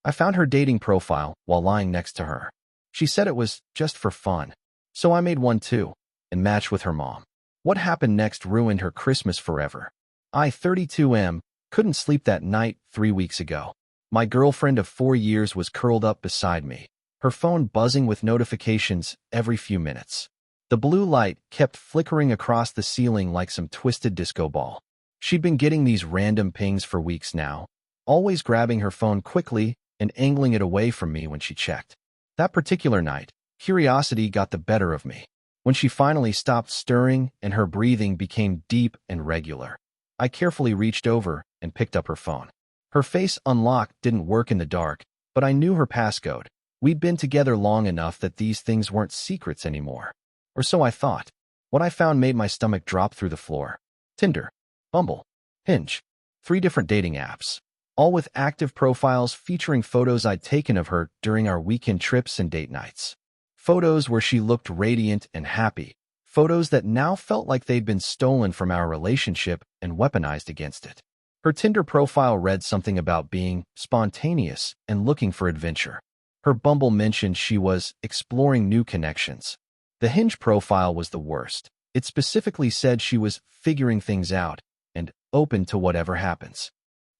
I found her dating profile while lying next to her. She said it was just for fun. So I made one too, and matched with her mom. What happened next ruined her Christmas forever. I, 32M, couldn't sleep that night 3 weeks ago. My girlfriend of 4 years was curled up beside me, her phone buzzing with notifications every few minutes. The blue light kept flickering across the ceiling like some twisted disco ball. She'd been getting these random pings for weeks now, always grabbing her phone quickly and angling it away from me when she checked. That particular night, curiosity got the better of me. When she finally stopped stirring and her breathing became deep and regular, I carefully reached over and picked up her phone. Her face unlock didn't work in the dark, but I knew her passcode. We'd been together long enough that these things weren't secrets anymore. Or so I thought. What I found made my stomach drop through the floor. Tinder, Bumble, Hinge. 3 different dating apps, all with active profiles featuring photos I'd taken of her during our weekend trips and date nights. Photos where she looked radiant and happy. Photos that now felt like they'd been stolen from our relationship and weaponized against it. Her Tinder profile read something about being spontaneous and looking for adventure. Her Bumble mentioned she was exploring new connections. The Hinge profile was the worst. It specifically said she was figuring things out and open to whatever happens.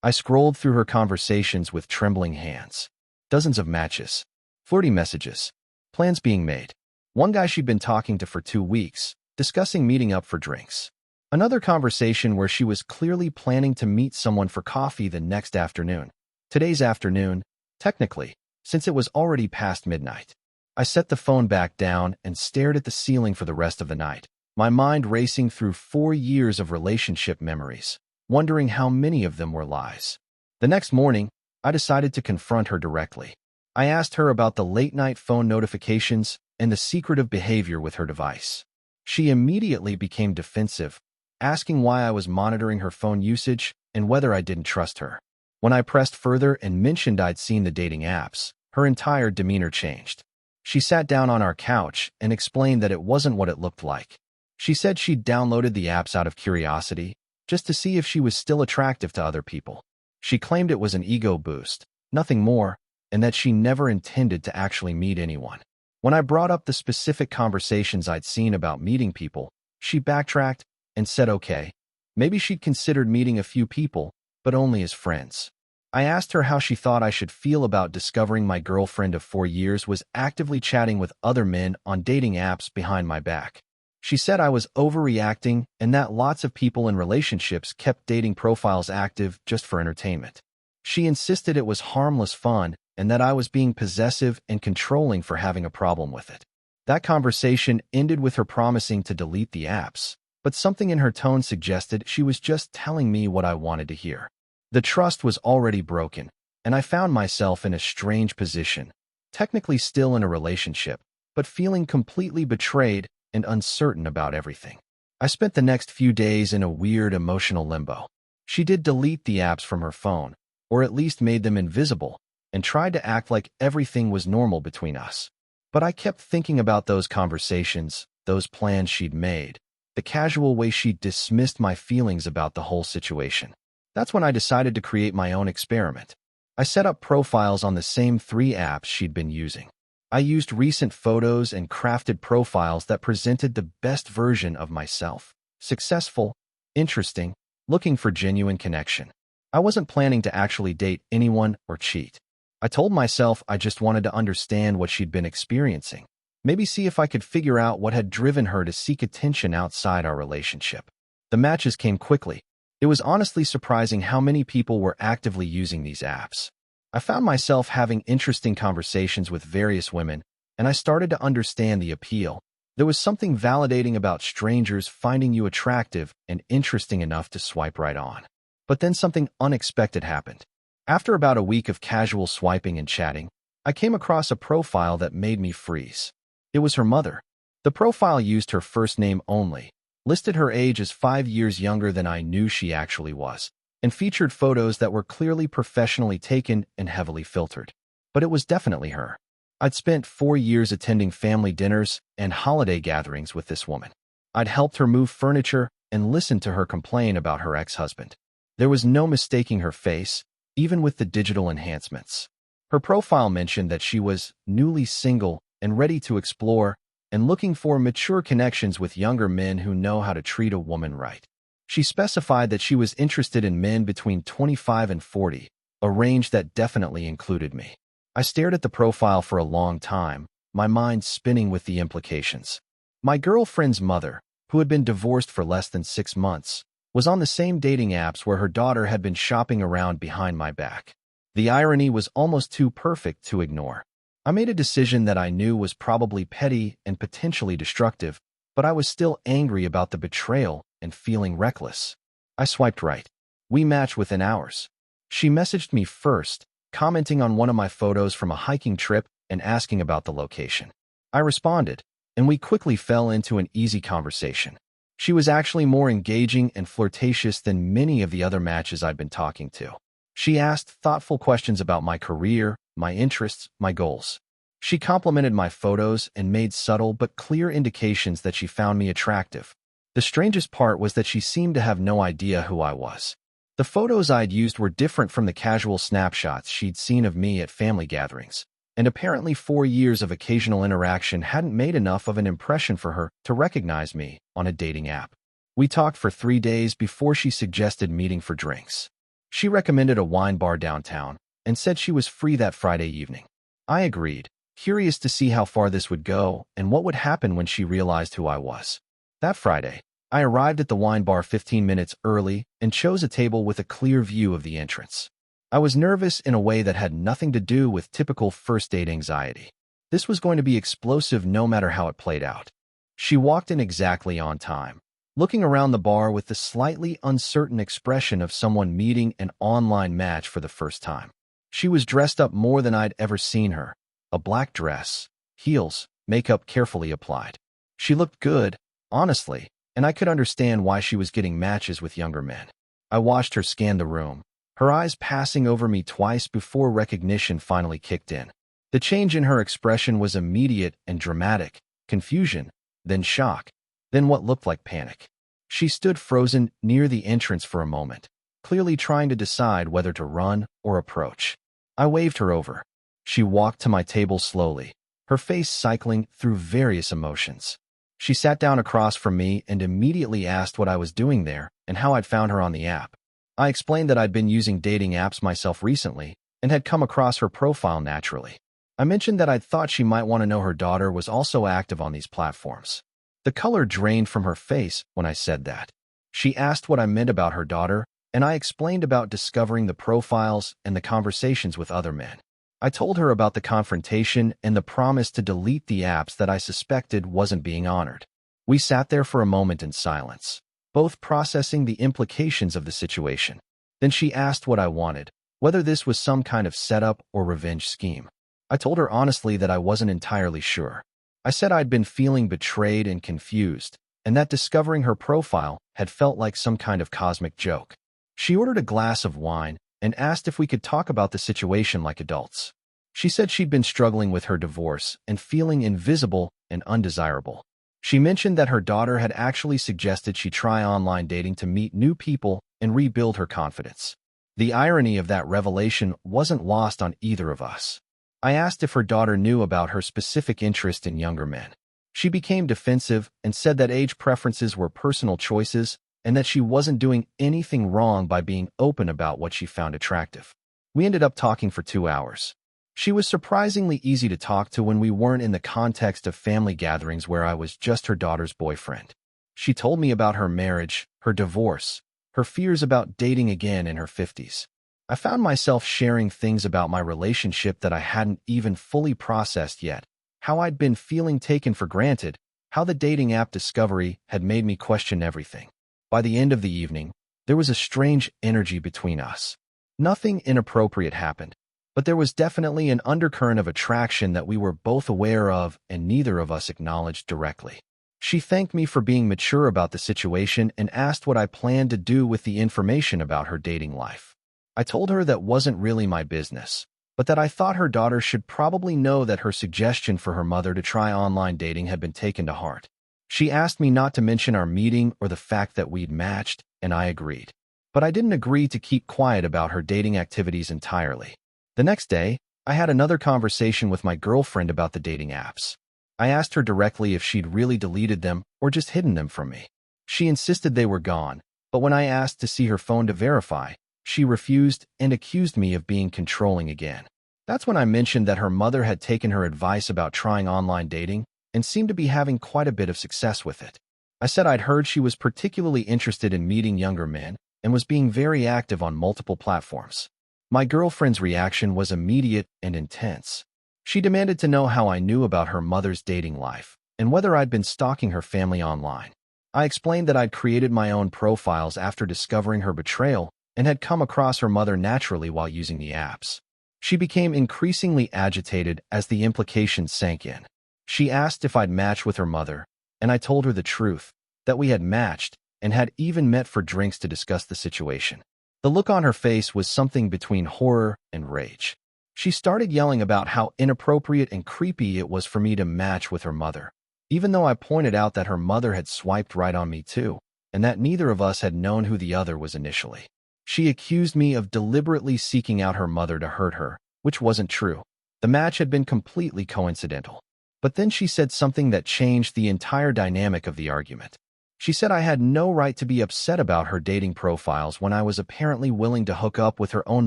I scrolled through her conversations with trembling hands. Dozens of matches, flirty messages, plans being made. One guy she'd been talking to for 2 weeks, discussing meeting up for drinks. Another conversation where she was clearly planning to meet someone for coffee the next afternoon. Today's afternoon, technically, since it was already past midnight. I set the phone back down and stared at the ceiling for the rest of the night, my mind racing through 4 years of relationship memories, wondering how many of them were lies. The next morning, I decided to confront her directly. I asked her about the late-night phone notifications and the secretive behavior with her device. She immediately became defensive, asking why I was monitoring her phone usage and whether I didn't trust her. When I pressed further and mentioned I'd seen the dating apps, her entire demeanor changed. She sat down on our couch and explained that it wasn't what it looked like. She said she'd downloaded the apps out of curiosity, just to see if she was still attractive to other people. She claimed it was an ego boost, nothing more, and that she never intended to actually meet anyone. When I brought up the specific conversations I'd seen about meeting people, she backtracked and said okay, maybe she'd considered meeting a few people, but only as friends. I asked her how she thought I should feel about discovering my girlfriend of 4 years was actively chatting with other men on dating apps behind my back. She said I was overreacting and that lots of people in relationships kept dating profiles active just for entertainment. She insisted it was harmless fun and that I was being possessive and controlling for having a problem with it. That conversation ended with her promising to delete the apps, but something in her tone suggested she was just telling me what I wanted to hear. The trust was already broken, and I found myself in a strange position, technically still in a relationship, but feeling completely betrayed and uncertain about everything. I spent the next few days in a weird emotional limbo. She did delete the apps from her phone, or at least made them invisible, and tried to act like everything was normal between us. But I kept thinking about those conversations, those plans she'd made, the casual way she dismissed my feelings about the whole situation. That's when I decided to create my own experiment. I set up profiles on the same 3 apps she'd been using. I used recent photos and crafted profiles that presented the best version of myself. Successful, interesting, looking for genuine connection. I wasn't planning to actually date anyone or cheat. I told myself I just wanted to understand what she'd been experiencing. Maybe see if I could figure out what had driven her to seek attention outside our relationship. The matches came quickly. It was honestly surprising how many people were actively using these apps. I found myself having interesting conversations with various women, and I started to understand the appeal. There was something validating about strangers finding you attractive and interesting enough to swipe right on. But then something unexpected happened. After about a week of casual swiping and chatting, I came across a profile that made me freeze. It was her mother. The profile used her first name only, listed her age as 5 years younger than I knew she actually was, and featured photos that were clearly professionally taken and heavily filtered. But it was definitely her. I'd spent 4 years attending family dinners and holiday gatherings with this woman. I'd helped her move furniture and listened to her complain about her ex-husband. There was no mistaking her face, even with the digital enhancements. Her profile mentioned that she was newly single and ready to explore and looking for mature connections with younger men who know how to treat a woman right. She specified that she was interested in men between 25 and 40, a range that definitely included me. I stared at the profile for a long time, my mind spinning with the implications. My girlfriend's mother, who had been divorced for less than 6 months, was on the same dating apps where her daughter had been shopping around behind my back. The irony was almost too perfect to ignore. I made a decision that I knew was probably petty and potentially destructive, but I was still angry about the betrayal and feeling reckless. I swiped right. We matched within hours. She messaged me first, commenting on one of my photos from a hiking trip and asking about the location. I responded, and we quickly fell into an easy conversation. She was actually more engaging and flirtatious than many of the other matches I'd been talking to. She asked thoughtful questions about my career, my interests, my goals. She complimented my photos and made subtle but clear indications that she found me attractive. The strangest part was that she seemed to have no idea who I was. The photos I'd used were different from the casual snapshots she'd seen of me at family gatherings, and apparently 4 years of occasional interaction hadn't made enough of an impression for her to recognize me on a dating app. We talked for 3 days before she suggested meeting for drinks. She recommended a wine bar downtown and said she was free that Friday evening. I agreed, curious to see how far this would go and what would happen when she realized who I was. That Friday, I arrived at the wine bar 15 minutes early and chose a table with a clear view of the entrance. I was nervous in a way that had nothing to do with typical first date anxiety. This was going to be explosive no matter how it played out. She walked in exactly on time, looking around the bar with the slightly uncertain expression of someone meeting an online match for the first time. She was dressed up more than I'd ever seen her. A black dress, heels, makeup carefully applied. She looked good, honestly, and I could understand why she was getting matches with younger men. I watched her scan the room, her eyes passing over me twice before recognition finally kicked in. The change in her expression was immediate and dramatic: confusion, then shock, then what looked like panic. She stood frozen near the entrance for a moment, clearly trying to decide whether to run or approach. I waved her over. She walked to my table slowly, her face cycling through various emotions. She sat down across from me and immediately asked what I was doing there and how I'd found her on the app. I explained that I'd been using dating apps myself recently and had come across her profile naturally. I mentioned that I'd thought she might want to know her daughter was also active on these platforms. The color drained from her face when I said that. She asked what I meant about her daughter, and I explained about discovering the profiles and the conversations with other men. I told her about the confrontation and the promise to delete the apps that I suspected wasn't being honored. We sat there for a moment in silence, both processing the implications of the situation. Then she asked what I wanted, whether this was some kind of setup or revenge scheme. I told her honestly that I wasn't entirely sure. I said I'd been feeling betrayed and confused, and that discovering her profile had felt like some kind of cosmic joke. She ordered a glass of wine and asked if we could talk about the situation like adults. She said she'd been struggling with her divorce and feeling invisible and undesirable. She mentioned that her daughter had actually suggested she try online dating to meet new people and rebuild her confidence. The irony of that revelation wasn't lost on either of us. I asked if her daughter knew about her specific interest in younger men. She became defensive and said that age preferences were personal choices and that she wasn't doing anything wrong by being open about what she found attractive. We ended up talking for 2 hours. She was surprisingly easy to talk to when we weren't in the context of family gatherings where I was just her daughter's boyfriend. She told me about her marriage, her divorce, her fears about dating again in her 50s. I found myself sharing things about my relationship that I hadn't even fully processed yet, how I'd been feeling taken for granted, how the dating app discovery had made me question everything. By the end of the evening, there was a strange energy between us. Nothing inappropriate happened, but there was definitely an undercurrent of attraction that we were both aware of and neither of us acknowledged directly. She thanked me for being mature about the situation and asked what I planned to do with the information about her dating life. I told her that wasn't really my business, but that I thought her daughter should probably know that her suggestion for her mother to try online dating had been taken to heart. She asked me not to mention our meeting or the fact that we'd matched, and I agreed. But I didn't agree to keep quiet about her dating activities entirely. The next day, I had another conversation with my girlfriend about the dating apps. I asked her directly if she'd really deleted them or just hidden them from me. She insisted they were gone, but when I asked to see her phone to verify, she refused and accused me of being controlling again. That's when I mentioned that her mother had taken her advice about trying online dating and seemed to be having quite a bit of success with it. I said I'd heard she was particularly interested in meeting younger men and was being very active on multiple platforms. My girlfriend's reaction was immediate and intense. She demanded to know how I knew about her mother's dating life and whether I'd been stalking her family online. I explained that I'd created my own profiles after discovering her betrayal and had come across her mother naturally while using the apps. She became increasingly agitated as the implications sank in. She asked if I'd matched with her mother, and I told her the truth, that we had matched and had even met for drinks to discuss the situation. The look on her face was something between horror and rage. She started yelling about how inappropriate and creepy it was for me to match with her mother, even though I pointed out that her mother had swiped right on me too, and that neither of us had known who the other was initially. She accused me of deliberately seeking out her mother to hurt her, which wasn't true. The match had been completely coincidental. But then she said something that changed the entire dynamic of the argument. She said I had no right to be upset about her dating profiles when I was apparently willing to hook up with her own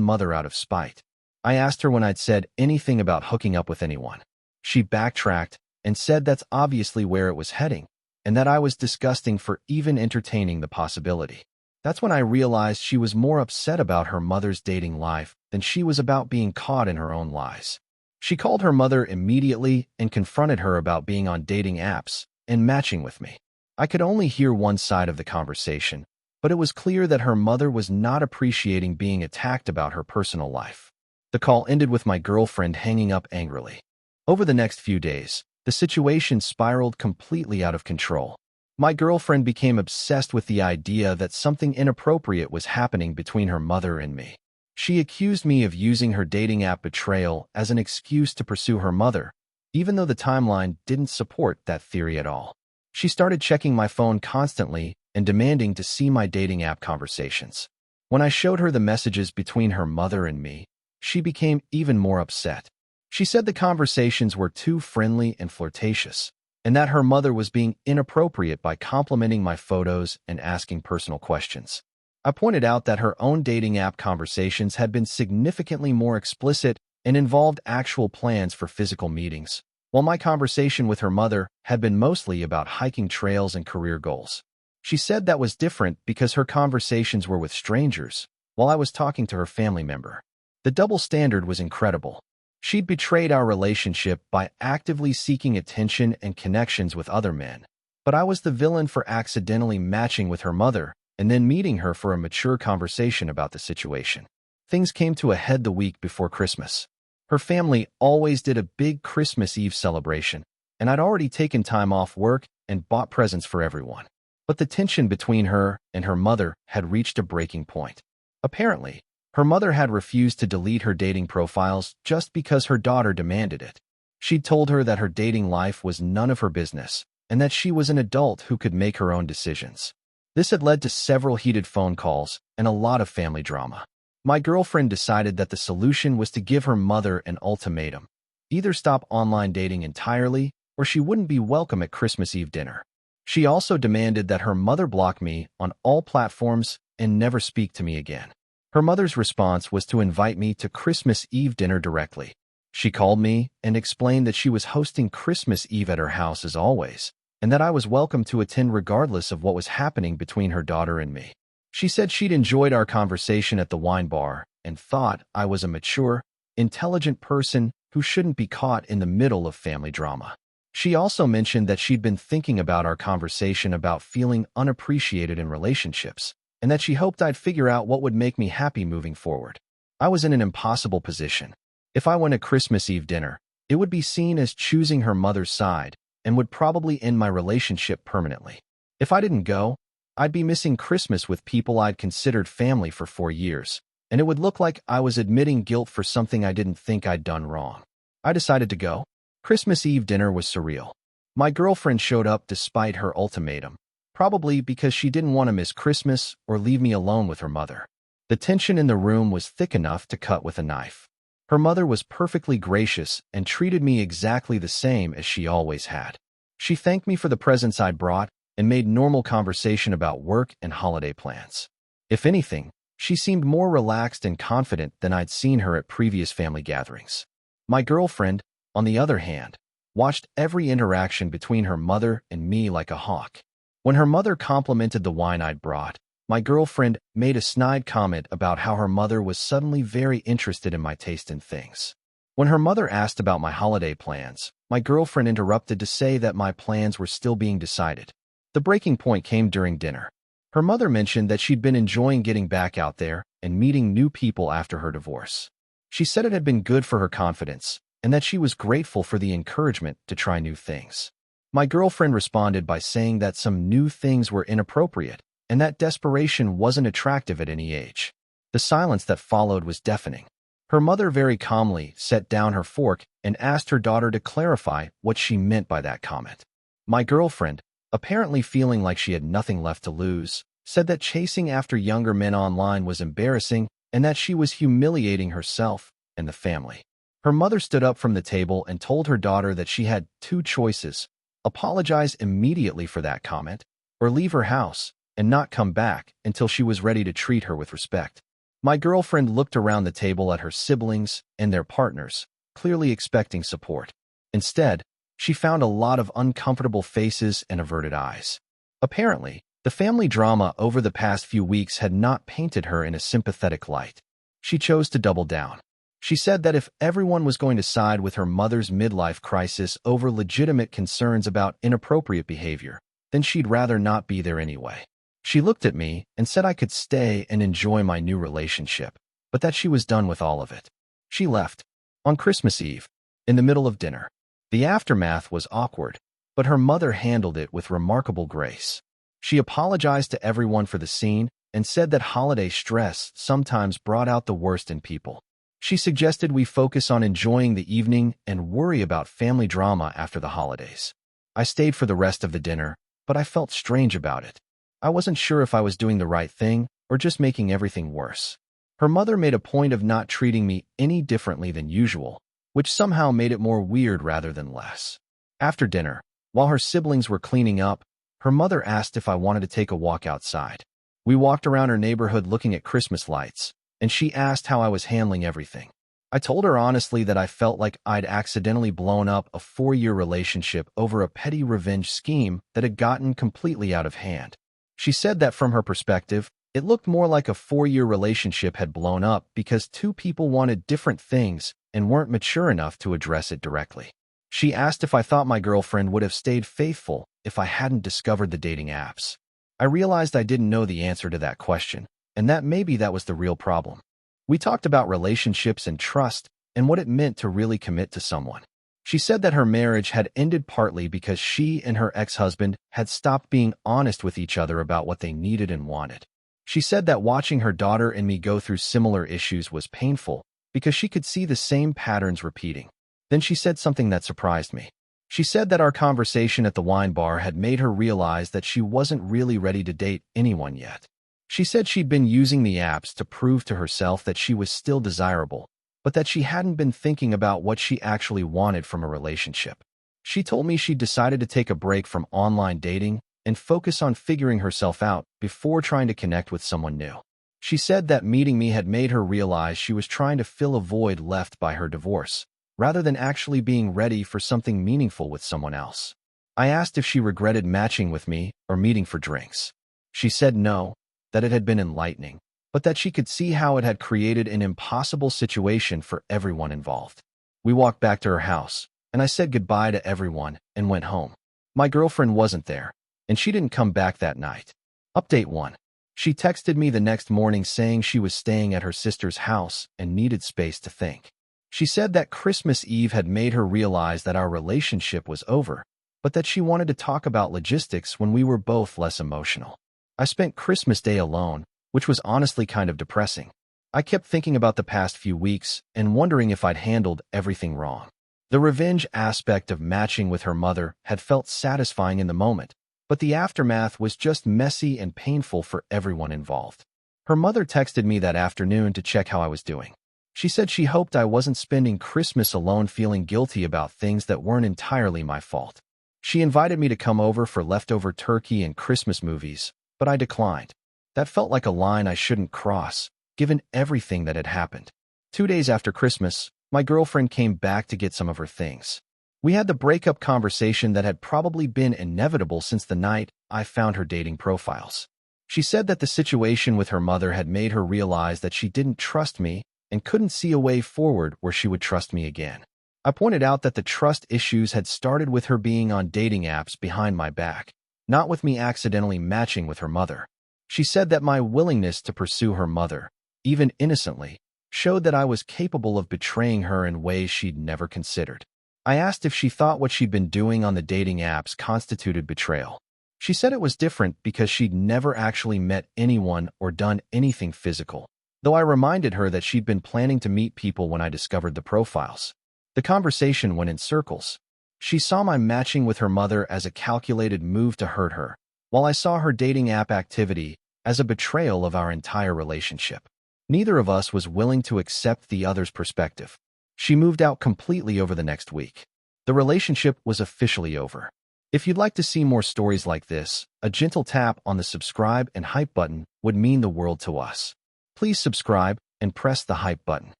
mother out of spite. I asked her when I'd said anything about hooking up with anyone. She backtracked and said that's obviously where it was heading, and that I was disgusting for even entertaining the possibility. That's when I realized she was more upset about her mother's dating life than she was about being caught in her own lies. She called her mother immediately and confronted her about being on dating apps and matching with me. I could only hear one side of the conversation, but it was clear that her mother was not appreciating being attacked about her personal life. The call ended with my girlfriend hanging up angrily. Over the next few days, the situation spiraled completely out of control. My girlfriend became obsessed with the idea that something inappropriate was happening between her mother and me. She accused me of using her dating app Betrayal as an excuse to pursue her mother, even though the timeline didn't support that theory at all. She started checking my phone constantly and demanding to see my dating app conversations. When I showed her the messages between her mother and me, she became even more upset. She said the conversations were too friendly and flirtatious, and that her mother was being inappropriate by complimenting my photos and asking personal questions. I pointed out that her own dating app conversations had been significantly more explicit and involved actual plans for physical meetings, while my conversation with her mother had been mostly about hiking trails and career goals. She said that was different because her conversations were with strangers, while I was talking to her family member. The double standard was incredible. She'd betrayed our relationship by actively seeking attention and connections with other men, but I was the villain for accidentally matching with her mother and then meeting her for a mature conversation about the situation. Things came to a head the week before Christmas. Her family always did a big Christmas Eve celebration, and I'd already taken time off work and bought presents for everyone. But the tension between her and her mother had reached a breaking point. Apparently, her mother had refused to delete her dating profiles just because her daughter demanded it. She'd told her that her dating life was none of her business, and that she was an adult who could make her own decisions. This had led to several heated phone calls and a lot of family drama. My girlfriend decided that the solution was to give her mother an ultimatum: either stop online dating entirely, or she wouldn't be welcome at Christmas Eve dinner. She also demanded that her mother block me on all platforms and never speak to me again. Her mother's response was to invite me to Christmas Eve dinner directly. She called me and explained that she was hosting Christmas Eve at her house as always, and that I was welcome to attend regardless of what was happening between her daughter and me. She said she'd enjoyed our conversation at the wine bar and thought I was a mature, intelligent person who shouldn't be caught in the middle of family drama. She also mentioned that she'd been thinking about our conversation about feeling unappreciated in relationships, and that she hoped I'd figure out what would make me happy moving forward. I was in an impossible position. If I went to Christmas Eve dinner, it would be seen as choosing her mother's side and would probably end my relationship permanently. If I didn't go, I'd be missing Christmas with people I'd considered family for 4 years, and it would look like I was admitting guilt for something I didn't think I'd done wrong. I decided to go. Christmas Eve dinner was surreal. My girlfriend showed up despite her ultimatum, probably because she didn't want to miss Christmas or leave me alone with her mother. The tension in the room was thick enough to cut with a knife. Her mother was perfectly gracious and treated me exactly the same as she always had. She thanked me for the presents I'd brought and made normal conversation about work and holiday plans. If anything, she seemed more relaxed and confident than I'd seen her at previous family gatherings. My girlfriend, on the other hand, watched every interaction between her mother and me like a hawk. When her mother complimented the wine I'd brought, my girlfriend made a snide comment about how her mother was suddenly very interested in my taste in things. When her mother asked about my holiday plans, my girlfriend interrupted to say that my plans were still being decided. The breaking point came during dinner. Her mother mentioned that she'd been enjoying getting back out there and meeting new people after her divorce. She said it had been good for her confidence and that she was grateful for the encouragement to try new things. My girlfriend responded by saying that some new things were inappropriate and that desperation wasn't attractive at any age. The silence that followed was deafening. Her mother very calmly set down her fork and asked her daughter to clarify what she meant by that comment. My girlfriend, apparently feeling like she had nothing left to lose, said that chasing after younger men online was embarrassing and that she was humiliating herself and the family. Her mother stood up from the table and told her daughter that she had two choices: apologize immediately for that comment, or leave her house and not come back until she was ready to treat her with respect. My girlfriend looked around the table at her siblings and their partners, clearly expecting support. Instead, she found a lot of uncomfortable faces and averted eyes. Apparently, the family drama over the past few weeks had not painted her in a sympathetic light. She chose to double down. She said that if everyone was going to side with her mother's midlife crisis over legitimate concerns about inappropriate behavior, then she'd rather not be there anyway. She looked at me and said I could stay and enjoy my new relationship, but that she was done with all of it. She left. On Christmas Eve, in the middle of dinner. The aftermath was awkward, but her mother handled it with remarkable grace. She apologized to everyone for the scene and said that holiday stress sometimes brought out the worst in people. She suggested we focus on enjoying the evening and worry about family drama after the holidays. I stayed for the rest of the dinner, but I felt strange about it. I wasn't sure if I was doing the right thing or just making everything worse. Her mother made a point of not treating me any differently than usual, which somehow made it more weird rather than less. After dinner, while her siblings were cleaning up, her mother asked if I wanted to take a walk outside. We walked around her neighborhood looking at Christmas lights, and she asked how I was handling everything. I told her honestly that I felt like I'd accidentally blown up a 4-year relationship over a petty revenge scheme that had gotten completely out of hand. She said that from her perspective, it looked more like a 4-year relationship had blown up because two people wanted different things and weren't mature enough to address it directly. She asked if I thought my girlfriend would have stayed faithful if I hadn't discovered the dating apps. I realized I didn't know the answer to that question, and that maybe that was the real problem. We talked about relationships and trust and what it meant to really commit to someone. She said that her marriage had ended partly because she and her ex-husband had stopped being honest with each other about what they needed and wanted. She said that watching her daughter and me go through similar issues was painful because she could see the same patterns repeating. Then she said something that surprised me. She said that our conversation at the wine bar had made her realize that she wasn't really ready to date anyone yet. She said she'd been using the apps to prove to herself that she was still desirable, but that she hadn't been thinking about what she actually wanted from a relationship. She told me she'd decided to take a break from online dating and focus on figuring herself out before trying to connect with someone new. She said that meeting me had made her realize she was trying to fill a void left by her divorce, rather than actually being ready for something meaningful with someone else. I asked if she regretted matching with me or meeting for drinks. She said no, that it had been enlightening, but that she could see how it had created an impossible situation for everyone involved. We walked back to her house, and I said goodbye to everyone and went home. My girlfriend wasn't there, and she didn't come back that night. Update 1. She texted me the next morning saying she was staying at her sister's house and needed space to think. She said that Christmas Eve had made her realize that our relationship was over, but that she wanted to talk about logistics when we were both less emotional. I spent Christmas Day alone, which was honestly kind of depressing. I kept thinking about the past few weeks and wondering if I'd handled everything wrong. The revenge aspect of matching with her mother had felt satisfying in the moment, but the aftermath was just messy and painful for everyone involved. Her mother texted me that afternoon to check how I was doing. She said she hoped I wasn't spending Christmas alone feeling guilty about things that weren't entirely my fault. She invited me to come over for leftover turkey and Christmas movies, but I declined. That felt like a line I shouldn't cross, given everything that had happened. 2 days after Christmas, my girlfriend came back to get some of her things. We had the breakup conversation that had probably been inevitable since the night I found her dating profiles. She said that the situation with her mother had made her realize that she didn't trust me and couldn't see a way forward where she would trust me again. I pointed out that the trust issues had started with her being on dating apps behind my back, not with me accidentally matching with her mother. She said that my willingness to pursue her mother, even innocently, showed that I was capable of betraying her in ways she'd never considered. I asked if she thought what she'd been doing on the dating apps constituted betrayal. She said it was different because she'd never actually met anyone or done anything physical, though I reminded her that she'd been planning to meet people when I discovered the profiles. The conversation went in circles. She saw my matching with her mother as a calculated move to hurt her, while I saw her dating app activity as a betrayal of our entire relationship. Neither of us was willing to accept the other's perspective. She moved out completely over the next week. The relationship was officially over. If you'd like to see more stories like this, a gentle tap on the subscribe and hype button would mean the world to us. Please subscribe and press the hype button.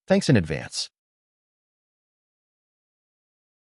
Thanks in advance.